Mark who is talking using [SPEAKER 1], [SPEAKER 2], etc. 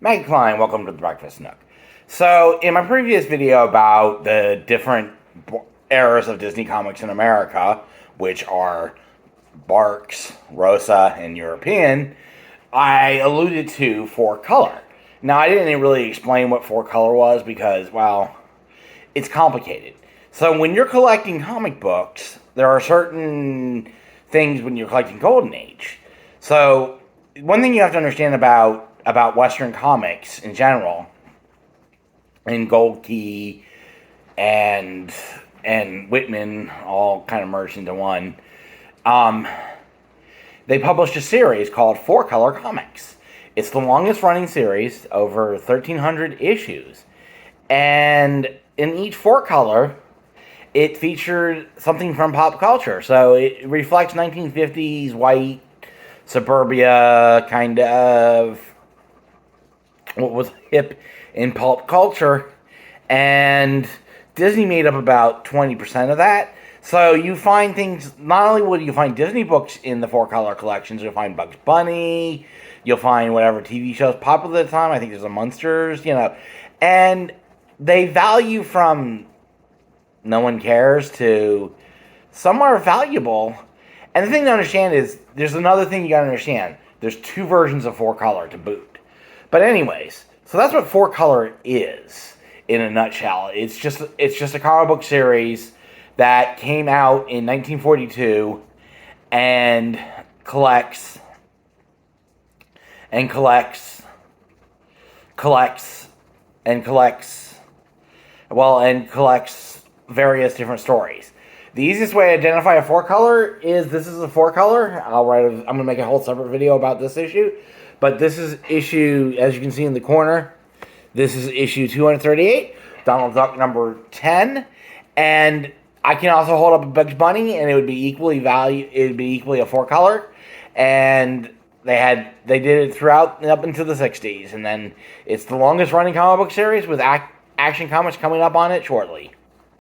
[SPEAKER 1] Maggie Klein, welcome to the Breakfast Nook. So, in my previous video about the different eras of Disney Comics in America, which are Barks, Rosa, and European, I alluded to 4-color. Now, I didn't really explain what 4-color was because, well, it's complicated. So, when you're collecting comic books, there are certain things when you're collecting Golden Age. So, one thing you have to understand about Western comics in general, and Gold Key and Whitman all kind of merged into one. They published a series called 4-Color Comics. It's the longest running series, over 1,300 issues. And in each 4-color, it featured something from pop culture. So it reflects 1950s white suburbia, kind of what was hip in pulp culture. And Disney made up about 20% of that. So you find things, not only will you find Disney books in the 4-color collections, you'll find Bugs Bunny, you'll find whatever TV shows popular at the time. I think there's a Munsters, and they value from no one cares to some are valuable. And the thing to understand is, there's another thing you gotta understand. There's 2 versions of 4-color to boot. But anyways, so that's what 4-color is in a nutshell. It's just a comic book series that came out in 1942 and collects various different stories. The easiest way to identify a 4-color is this is a 4-color. I'm going to make a whole separate video about this issue. But this is issue, as you can see in the corner, this is issue 238, Donald Duck number 10. And I can also hold up a Bugs Bunny, and it would be equally a 4-color. And they did it throughout and up into the 60s. And then it's the longest running comic book series with Action Comics coming up on it shortly.